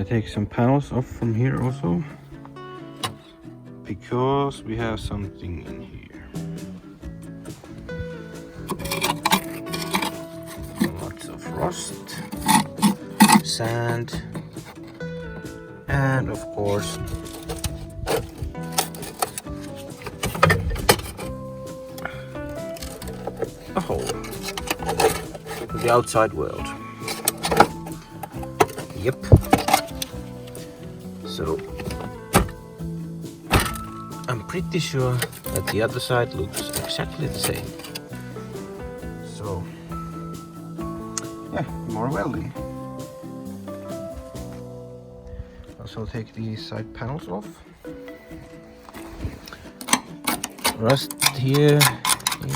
take some panels off from here also, because we have something in here. Lots of rust, sand, and of course a hole for the outside weld. Yep. So I'm pretty sure that the other side looks exactly the same. So yeah, more welding. Also take these side panels off. Rust here,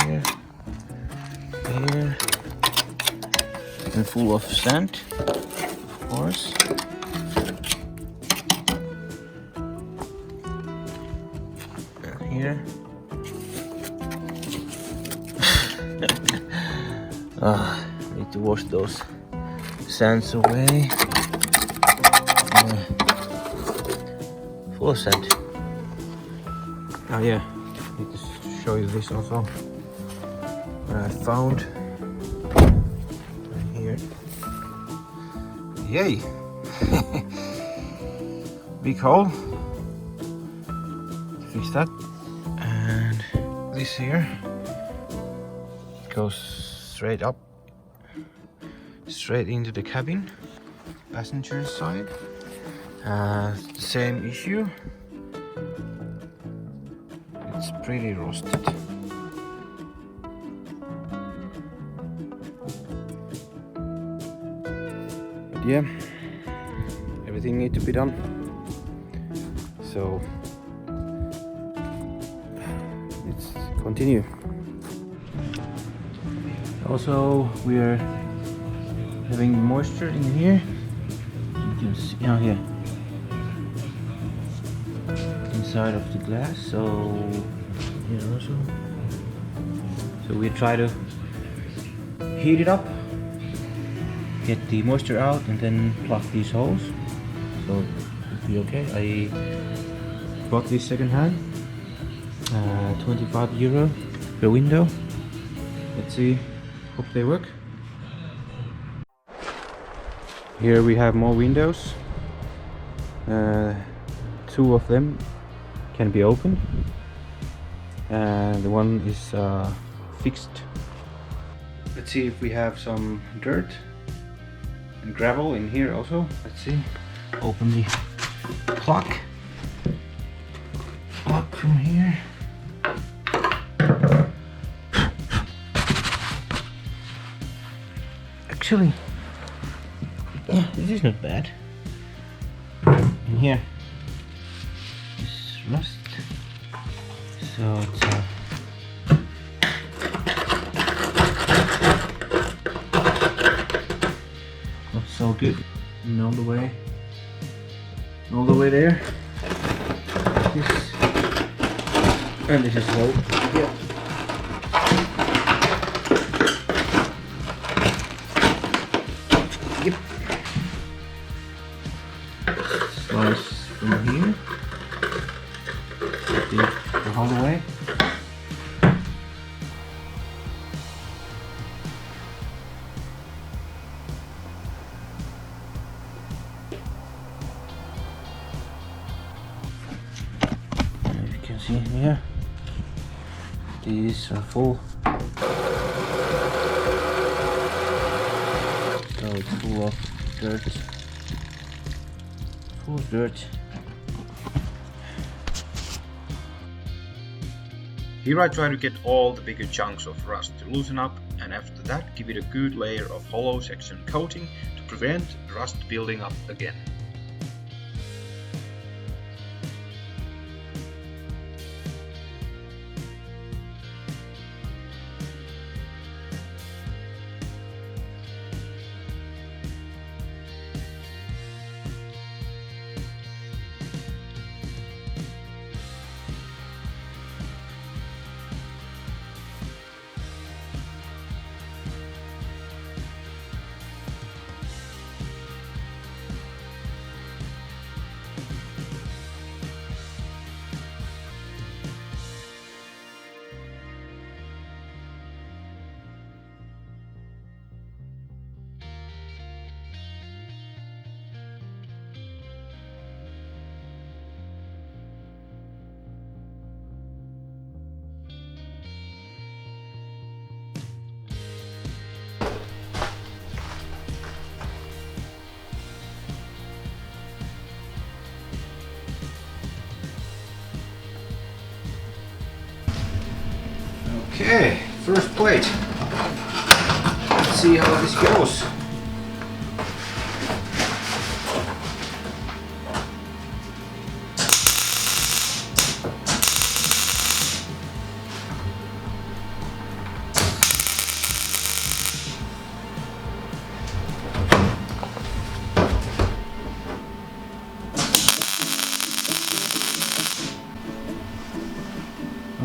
here, here, and full of sand, of course. And here. Need to wash those sands away. Full of sand. Oh yeah, need to show you this also. What I found right here. Yay! Big hole. Fix that. And this here goes straight up, straight into the cabin, passenger side. Same issue. It's pretty rusted. But yeah, everything needs to be done. So let's continue. Also, we are having moisture in here. You can see now here inside of the glass. So here also. So we try to heat it up, get the moisture out, and then plug these holes. So it should be okay. I bought this second hand, 25 euro per window. Let's see, hope they work. Here we have more windows. Two of them can be opened, and the one is fixed. Let's see if we have some dirt and gravel in here also. Let's see. Open the plug from here. Actually, yeah, this is not bad. In here is rust, so it's not so good. And all the way there. This and this is low. Yeah. Yep. Slice from here. The whole way. As you can see here, these are full. So it's full of dirt. Full of dirt. Here I try to get all the bigger chunks of rust to loosen up, and after that give it a good layer of hollow section coating to prevent rust building up again. Okay, first plate. Let's see how this goes.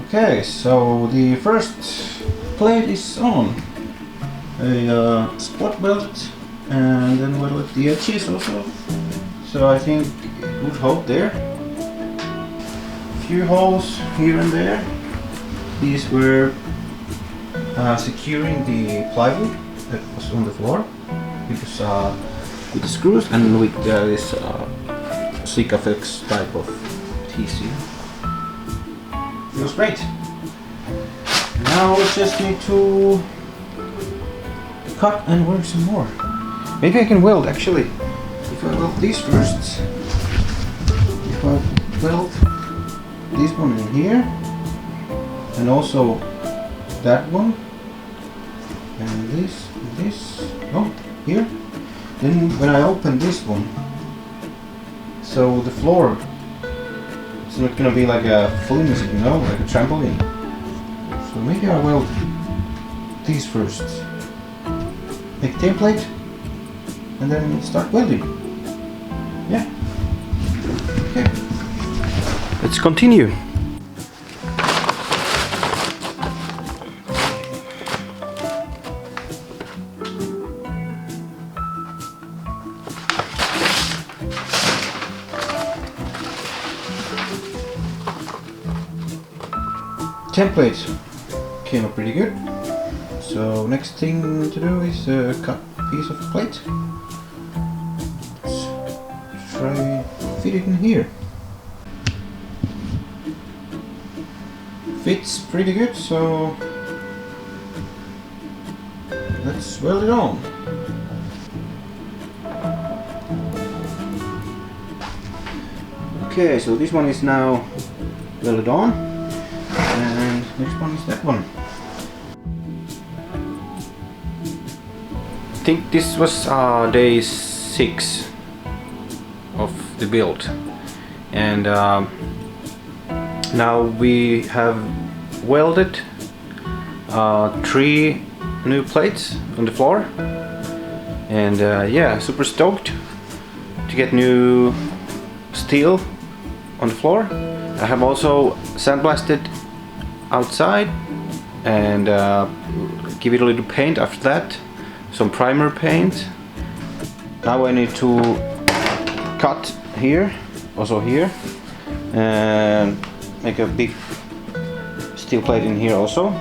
Okay, so the first plate is on. A spot weld and then weld the edges also. So I think good hold there. Few holes here and there. These were securing the plywood that was on the floor. It was with the screws and with this Sikaflex type of TC. Feels great. Now we just need to cut and work some more. Maybe I can weld actually. If I weld these first. If I weld this one in here. And also that one. And this. Oh, here. Then when I open this one. So the floor. It's not gonna be like a flimsy, you know, like a trampoline. So maybe I will weld these first. Make template and then start welding. Yeah. Okay. Let's continue. Template came up pretty good. So next thing to do is cut a piece of plate. Let's try fit it in here. Fits pretty good, so let's weld it on. Okay, so this one is now welded on. And next one is that one. I think this was day 6 of the build, and now we have welded 3 new plates on the floor, and yeah, super stoked to get new steel on the floor. I have also sandblasted outside and give it a little paint after that, some primer paint. Now I need to cut here, also here, and make a big steel plate in here also,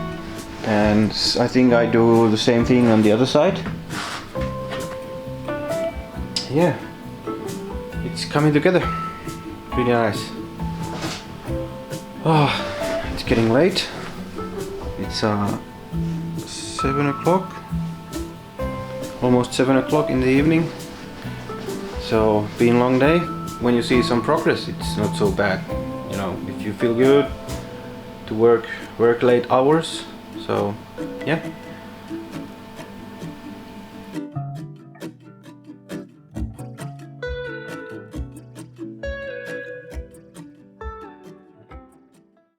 and I think I do the same thing on the other side. Yeah, it's coming together pretty nice. Oh, it's getting late. It's 7 o'clock, almost 7 o'clock in the evening. So, been a long day. When you see some progress, it's not so bad. You know, if you feel good to work late hours. So, yeah.